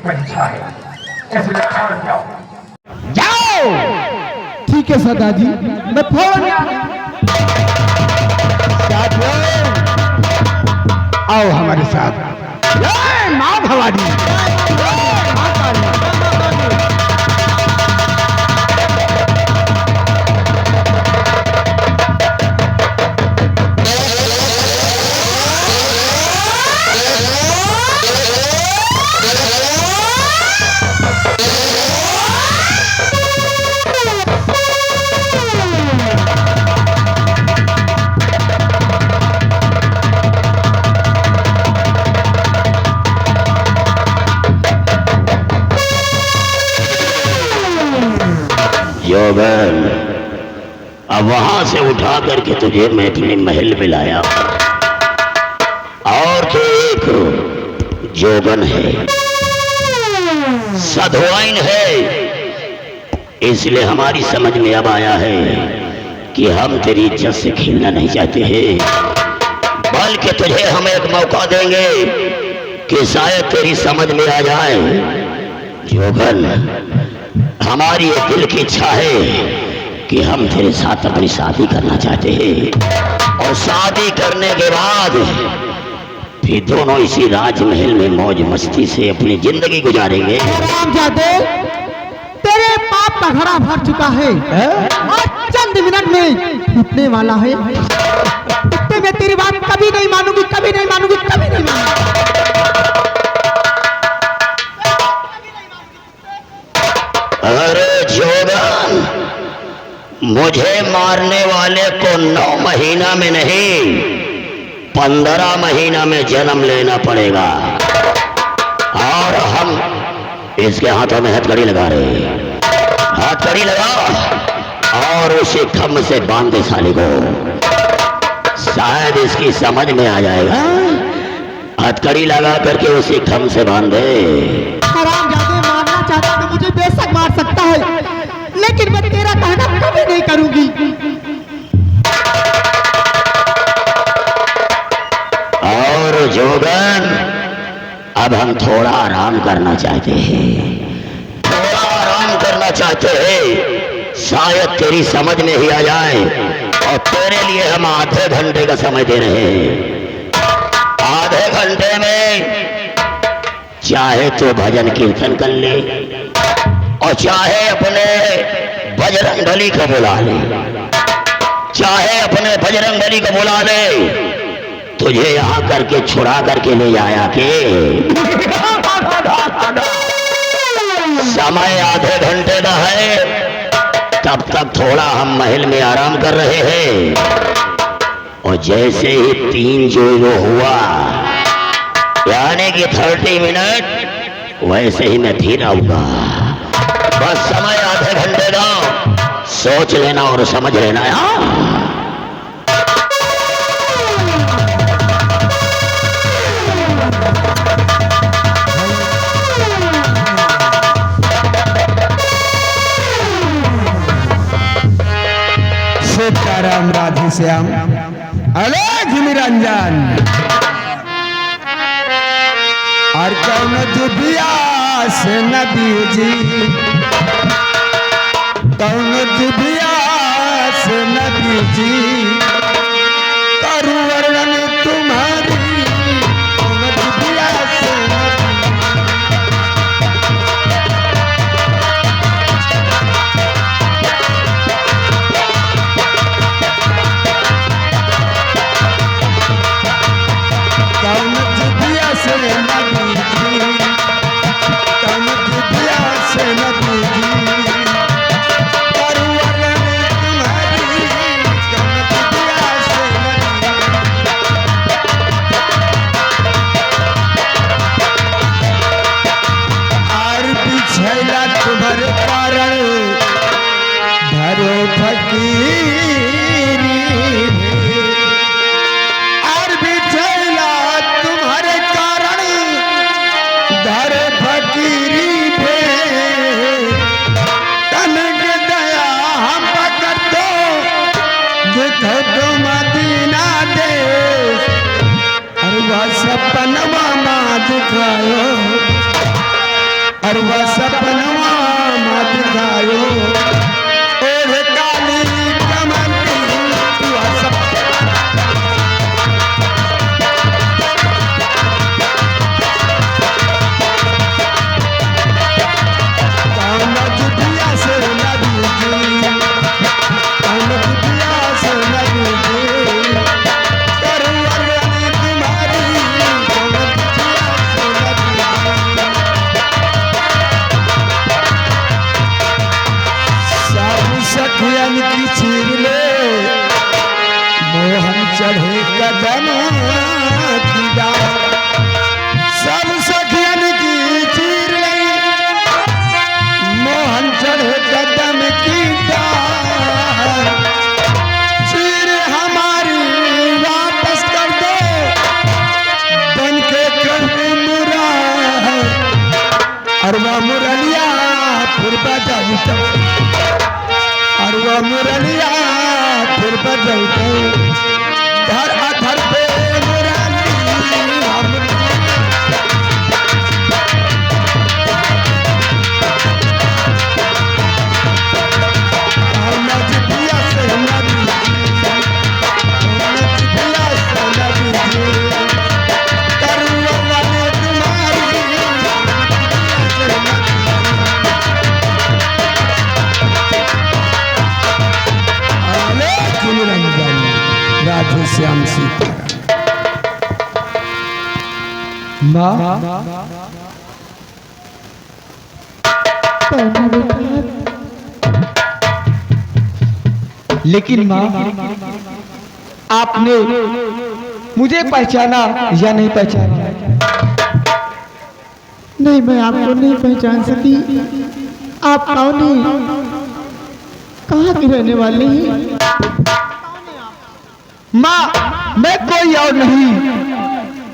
परीक्षा है, इसलिए फौरन जाओ। जाओ। ठीक है सरदार जी, मैं फौरन आओ हमारे साथ। माँ भवानी, जोगन, अब वहां से उठा करके तुझे मैं अपने महल में लाया और तो एक जोगन है, साधुवाइन है, इसलिए हमारी समझ में अब आया है कि हम तेरी इज्जत से खेलना नहीं चाहते हैं, बल्कि तुझे हम एक मौका देंगे कि शायद तेरी समझ में आ जाए। जोगन, हमारी ये दिल की इच्छा है कि हम तेरे साथ अपनी शादी करना चाहते हैं और शादी करने के बाद फिर दोनों इसी राजमहल में मौज मस्ती से अपनी जिंदगी गुजारेंगे। रामजादे, तेरे पाप का घड़ा भर चुका है और चंद मिनट में टूटने वाला है। इतने में तेरी बात कभी नहीं मानूंगी, कभी नहीं मानूंगी, कभी नहीं मानूंगी। अरे जोगन, मुझे मारने वाले को 9 महीना में नहीं 15 महीना में जन्म लेना पड़ेगा और हम इसके हाथों में हथकड़ी लगा रहे हैं। हथकड़ी लगा और उसे खम्भ से बांध दे साले को, शायद इसकी समझ में आ जाएगा। हथकड़ी लगा करके उसे खम्भ से बांध दे। मारना चाहता तो मुझे बेशक मार सकता है, लेकिन मैं तेरा कहना कभी नहीं करूंगी। और जोगन, अब हम थोड़ा आराम करना चाहते हैं, थोड़ा आराम करना चाहते हैं, शायद तेरी समझ में ही आ जाए और तेरे लिए हम आधे घंटे का समय दे रहे हैं। आधे घंटे में चाहे तो भजन कीर्तन कर ले और चाहे अपने बजरंगबली को बुला ले, चाहे अपने बजरंगबली को बुला ले, तुझे यहाँ करके छुड़ा करके ले जाया के। समय आधे घंटे का है, तब तक थोड़ा हम महल में आराम कर रहे हैं और जैसे ही 3 जो हुआ यानी कि 30 मिनट, वैसे ही मैं फिर आऊंगा। बस समय आधे घंटे का, सोच लेना और समझ लेना। सीताराम, राधे श्याम, अरे निरंजन, और कौन दुबिया से नबी जी, कौन दुबिया से नबी जी, करूं वर्णन तुम्हारी, कौन दुबिया से कौन दुबिया से नबी जी, कौन दुबिया से नबी जी, करूं वर्णन तुम्हारी, कौन दुबिया से नबी। और बिछैला तुम्हारे कारण धरो फकीरी, और बिछैला तुम्हारे कारण धरो फकीरी पे, तनिक दया हम पकड़ दो, देखो तो मदीना देश, और वह सपनवा मां दिखायो, और वह सपनवा मत गायो ओढ़ काली कमली वह जुटिया से नदी जी जुटिया से नदी जी करुणा तुम्हारी सखियन की चीर ले मोहन चढ़े कदम की डाल सब सखियन की चीर ले मोहन चढ़े कदम की डाल चीर हमारी वापस कर दो बन के कभी मुरा और वह मुरलिया फिर बजाऊ और वो मुरलिया फिर बजते घर अधर पे मुरली नदिया से नदी नदिया से नदी करुणा तुम्हारी राधे श्याम सीता माँ लेकिन माँ आपने मुझे पहचाना या नहीं पहचाना? नहीं, मैं आपको नहीं पहचान सकी। आप कौन हैं? कहाँ की रहने वाली हैं? माँ, मैं कोई और नहीं,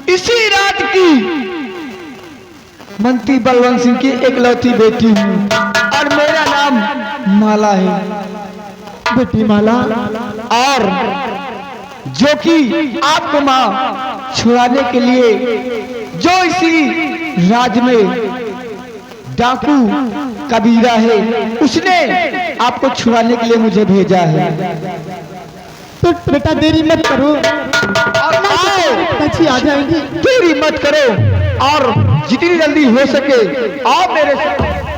इसी रात की मंत्री बलवंत सिंह की एकलौती बेटी हूँ और मेरा नाम माला है। बेटी माला, और जो कि आपको माँ छुड़ाने के लिए जो इसी राज्य में डाकू कबीरा है उसने आपको छुड़ाने के लिए मुझे भेजा है। तो बेटा देरी मत करो और आओ, आ जाएंगे। देरी मत करो और जितनी जल्दी हो सके आओ मेरे साथ।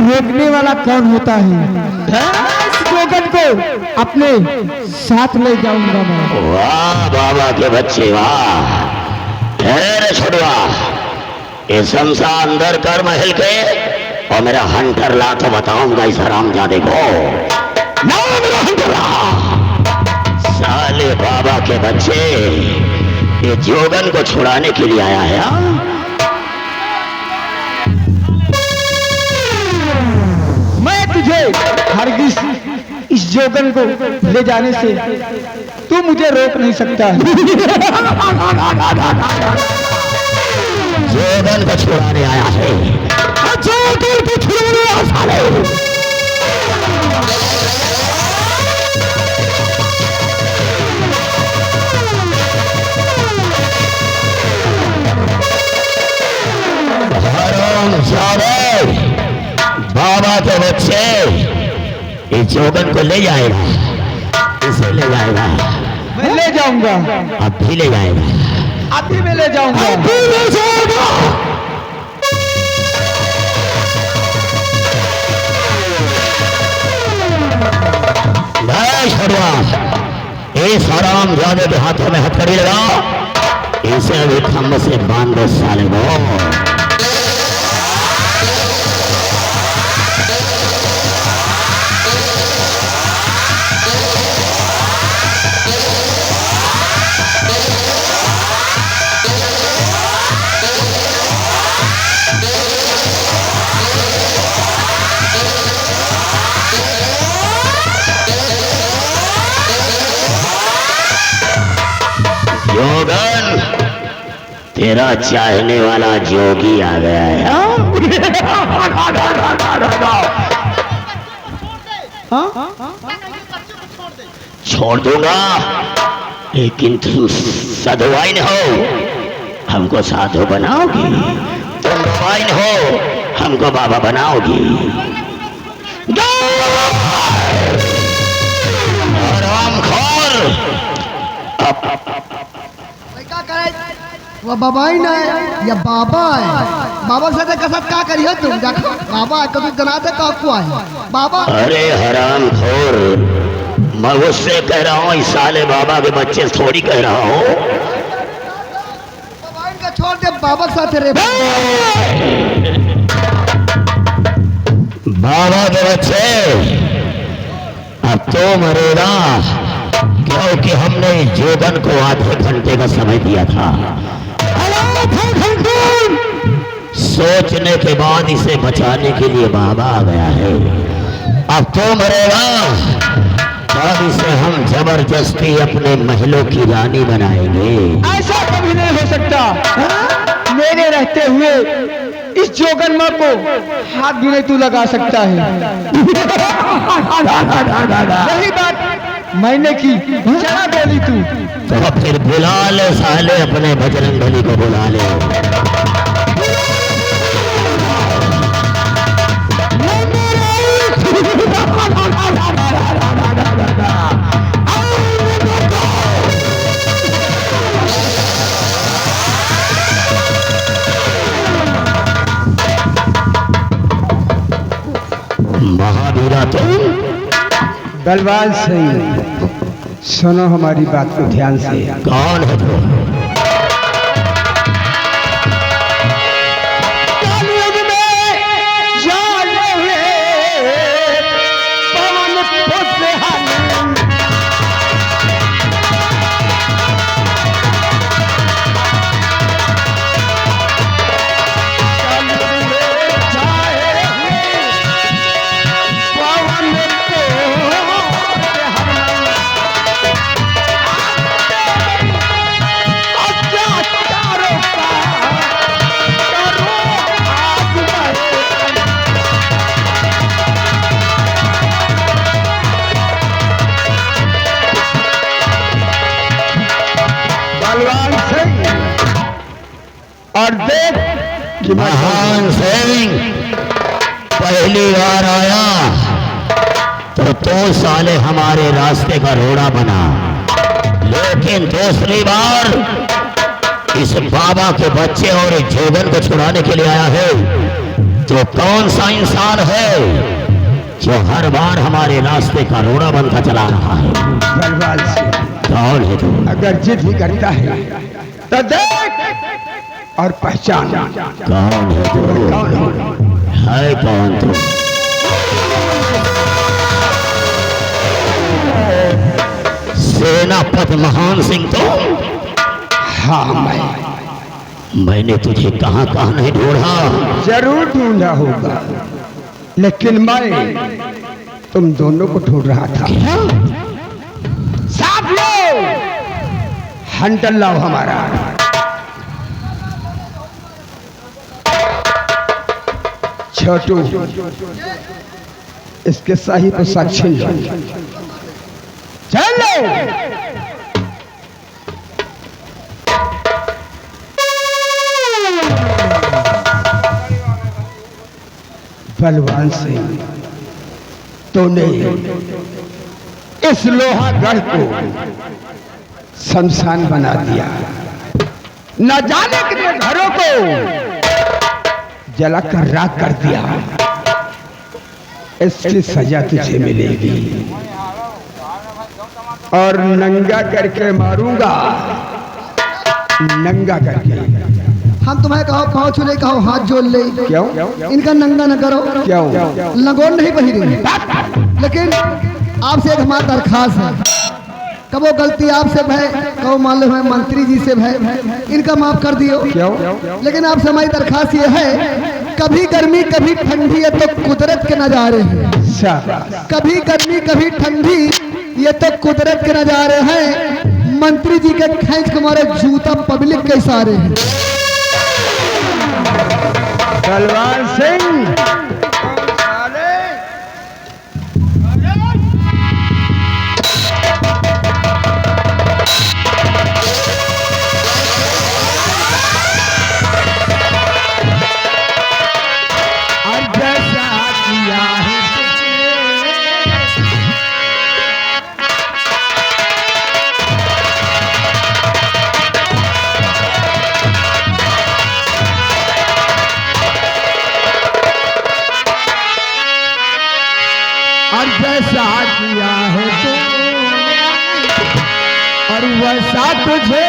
रोकने वाला कौन होता है? जोगन को अपने साथ ले जाऊंगा मैं। वाह बाबा के बच्चे वाह। रे छोड़वा, ये शमशान अंदर कर महल के और मेरा हंटर ला तो बताऊंगा इस हरामजादे को। ना मेरा हंटर ला। साले बाबा के बच्चे, ये जोगन को छुड़ाने के लिए आया है। तुझे हरगिज इस जोगन को ले जाने से तू मुझे रोक नहीं सकता। जोगन को छुड़ाने आया है। जोगन को छुड़ाने आया साले। बाबा के बच्चे इस जोगन को ले जाएगा, इसे ले जाएगा। मैं ले जाऊंगा। अब भी ले जाएगा। अब भी मैं ले जाऊंगा। अब भी ले जाएगा। नहीं छोड़वा, इस हराम जादे के हाथों में हथकड़ी लगा, इसे अभी खम्भ से बांध दो साले को। जोगन, तेरा चाहने वाला जोगी आ गया है। छोड़ दूंगा, लेकिन तू साधुवाइन हो, हमको साधु बनाओगी। तुम बाबाइन हो, हमको बाबा बनाओगी। हरामखोर, वो बाबा ही ना है या बाबा है? बाबा से कसम क्या करी हो तुम? देखो बाबा कभी जनाते का को है बाबा। अरे हरामखोर, मैं उससे कह रहा हूँ, इस साले बाबा के बच्चे थोड़ी कह रहा हूँ। बाबा इनका छोड़ दे, बाबा के साथ रे। बाबा के बच्चे, अब तो मरेगा, क्योंकि हमने जोगन को आधे घंटे का समय दिया था। सोचने के बाद इसे बचाने के लिए बाबा आ गया है। अब तो मरेगा, अब इसे हम जबरदस्ती अपने महलों की रानी बनाएंगे। ऐसा कभी नहीं हो सकता। मेरे रहते हुए इस जोगन माँ को हाथ भी नहीं तू लगा सकता है। वही बात मैंने की, चला बोली तू। तो फिर बुला ले साले, अपने बजरंगबली को बुला ले। महावीरा तुम? बलवान सिंह, सुनो हमारी बात को ध्यान से। कौन है तुम? और देख कि महान सिंह पहली बार आया तो साले हमारे रास्ते का रोड़ा बना, लेकिन दूसरी बार इस बाबा के बच्चे और इस जोगन को छुड़ाने के लिए आया है। तो कौन सा इंसान है जो हर बार हमारे रास्ते का रोड़ा बनता चला रहा है? बलवान सिंह, कौन है तू? अगर जिद भी करता है तो देख और पहचान। कौन है तू? है कौन तू? सेनापति महान सिंह तो? हाँ मैंने तुझे कहां कहां नहीं ढूंढा। जरूर ढूंढा होगा, लेकिन मैं तुम दोनों को ढूंढ रहा था। साथ लो, हंटर लाओ हमारा। छोटू, इसके सही को साक्षी लो। चलो। बलवान सिंह, तूने इस लोहागढ़ को शमशान बना दिया, न जाने कितने घरों को जलाकर राख कर दिया। इसकी सजा तुझे मिलेगी। और नंगा करके मारूंगा, नंगा करके। हम तुम्हें कहो पाँव छू ले, कहो हाथ जोड़ ले, क्यों? इनका नंगा न करो। क्यों? लगोन नहीं पहिरे। लेकिन आपसे एक हमारा दरखास्त है, कबो गलती आपसे भय, कबो मान लो है मंत्री जी से भय, इनका माफ कर दियो। क्यों? लेकिन आपसे हमारी दरखास्त ये है, कभी गर्मी कभी ठंडी, ये तो कुदरत के नजारे हैं। कभी गर्मी कभी ठंडी, ये तो कुदरत के नजारे हैं। मंत्री जी के खींच के मारे जूता पब्लिक के इशारे हैं। बलवान सिंह जैसा किया है तो और वैसा तुझे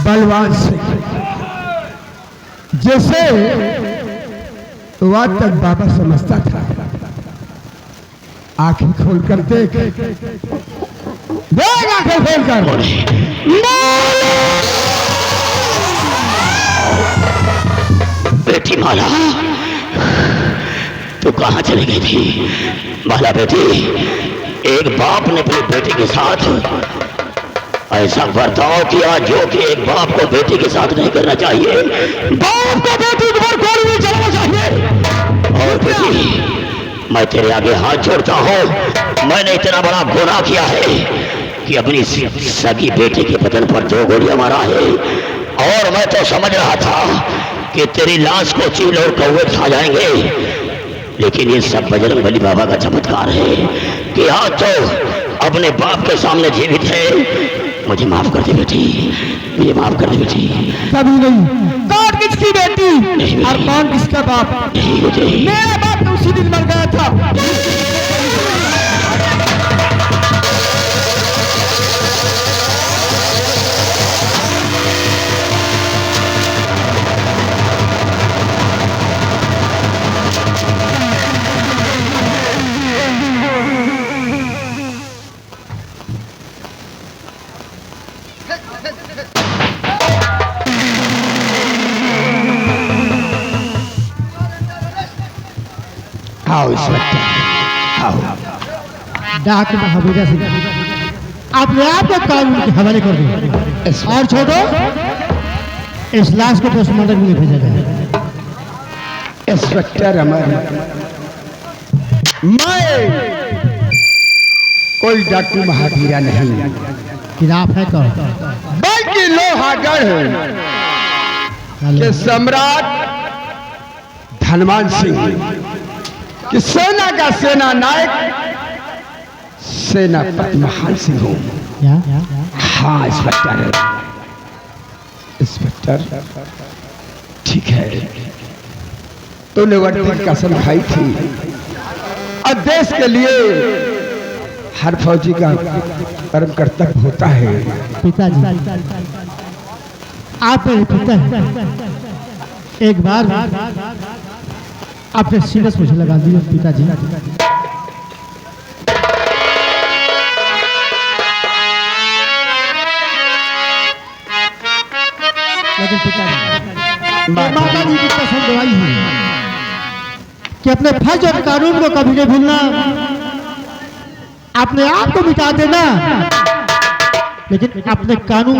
बलवान सिंह जैसे वह तक बाबा समझता था, आंखें खोलकर देख, आंखें खोलकर। बेटी माला, तू कहाँ चली गई थी? माला बेटी, एक बाप ने अपनी बेटी के साथ ऐसा बर्ताव किया जो कि एक बाप को बेटी के साथ नहीं करना चाहिए। बाप को बेटी पर गोली नहीं चलाना चाहिए। और बेटी, मैं तेरे आगे हाथ जोड़ता हूँ, मैंने इतना बड़ा गुनाह किया है कि अपनी सगी बेटी के बदन पर 2 गोलियां मारा है। और मैं तो समझ रहा था कि तेरी लाश को चील और कौवे खा जाएंगे, लेकिन ये सब बजरंग बली बाबा का चमत्कार है कि आज तो अपने बाप के सामने जीवित है। मुझे माफ कर दे बेटी, मुझे माफ कर दे बेटी। कभी नहीं। कौन किसकी बेटी और कौन किसका बाप? नहीं मुझे। मेरा बाप तो उसी दिन मर गया था। आओ इंस्पेक्टर आओ। डाक महावीरा सिंह अपने आप को कानून के हवाले कर दो और छोड़ो इस लाश को पोस्टमार्टम में भेजा जाए। इंस्पेक्टर अमर, मैं कोई डाकू महावीरा नहीं, फिर आप है कौन? बल्कि लोहागढ़ के सम्राट धनवान सिंह कि सेना का सेना नायक सेनापति महान सिंह हूँ। हाँ इंस्पेक्टर, इंस्पेक्टर ठीक है, तूने वर्दी कसम खाई थी और देश के लिए हर फौजी का परम कर्तव्य होता है। पिताजी आप मेरे पिता हैं, एक बार आपने सीरियस मुझे लगा दिया पिताजी। लेकिन पिताजी माता जी की कसम दवाई है कि अपने फर्ज और कानून को कभी नहीं भूलना, अपने आप को मिटा देना, लेकिन अपने कानून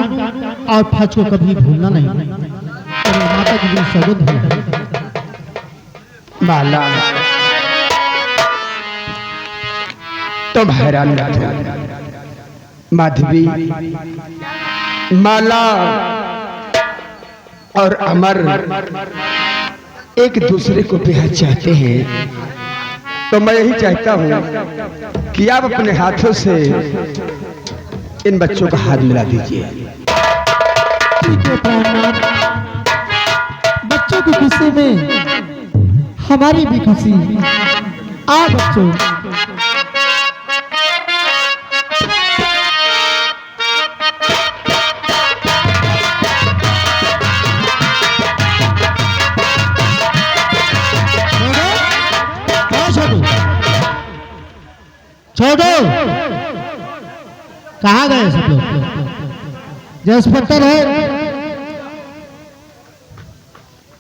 और फर्ज को कभी भूलना नहीं। और माता जी की सौगंध है। माला तुम हैरान मत हो। माधवी, माला और अमर एक दूसरे को बेहद चाहते हैं, तो मैं यही चाहता हूं कि आप अपने हाथों से इन बच्चों का हाथ मिला दीजिए। बच्चों की खुशी में हमारी भी खुशी। आ बच्चों, छोड़ो, कहाँ गए सब लोग? जो इंस्पेक्टर है,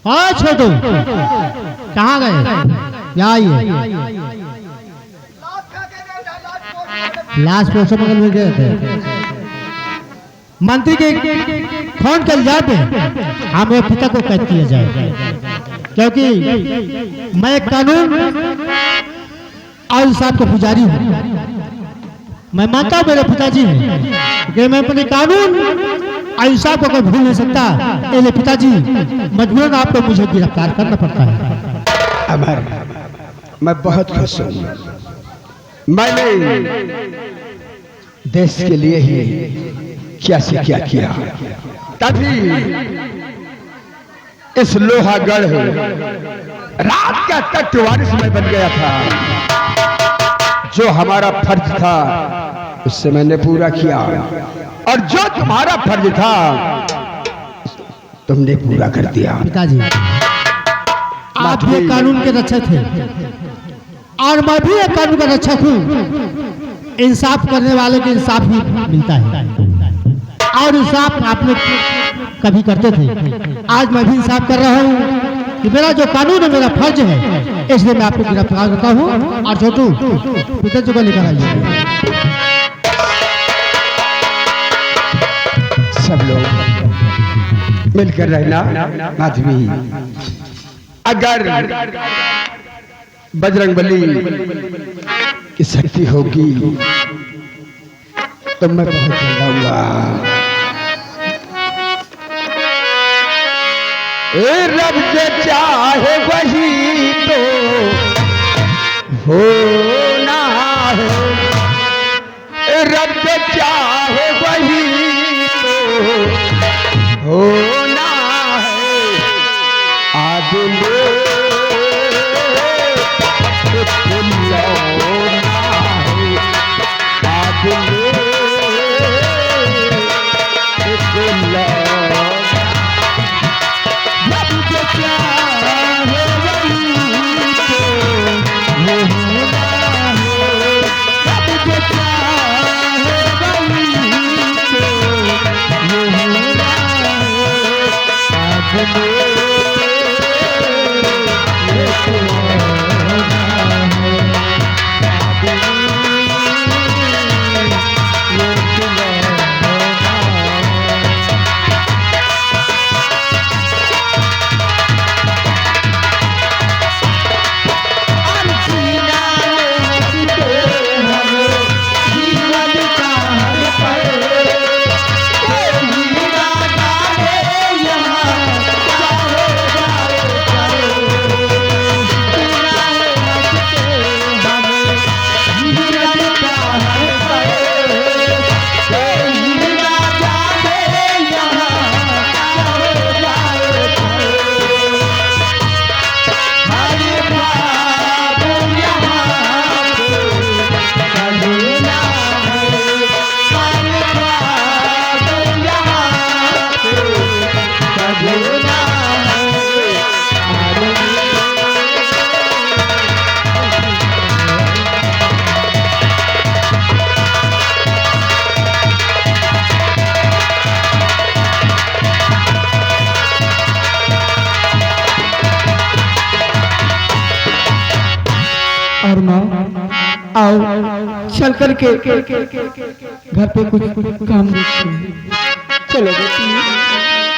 हाँ छोटू कहाँ गए? यहाँ आइए। लास्ट पोस्टमार्टम में गए थे। मंत्री के फोन कर जाते हमें पिता को कैद किया जाए, क्योंकि मैं कानून और इंसाफ का पुजारी हूँ। मैं मानता हूँ मेरे पिताजी हैं कि मैं अपने कानून और इंसाफ को भूल नहीं सकता। इसलिए पिताजी मजबूरन आपको मुझे गिरफ्तार करना पड़ता है। अमर, मैं बहुत खुश हूँ। मैंने देश के लिए ही क्या से क्या किया, तभी इस लोहागढ़ रात का तट वारिस में बन गया था। जो हमारा फर्ज था उससे मैंने पूरा किया, और जो तुम्हारा फर्ज था तुमने पूरा कर दिया। पिताजी आप भी कानून के रक्षक थे और मैं भी एक कानून का रक्षक हूँ। इंसाफ करने वाले को इंसाफ ही मिलता है, और इंसाफ आप लोग कभी करते थे। आज मैं भी इंसाफ कर रहा हूँ कि मेरा जो कानून है मेरा फर्ज है, इसलिए मैं आपको गिरफ्तार करता हूँ। और छोटू पिताजी को लेकर आइए। सब लोग मिलकर रहना। माधवी, अगर बजरंगबली की शक्ति होगी तो मैं बहुत जाऊंगा। रब जो चाहे वही तो होना है, रब जो चाहे वही तो होना है। आदमी आओ चल करके घर पे कुछ काम देखते हैं। चलो बेटी।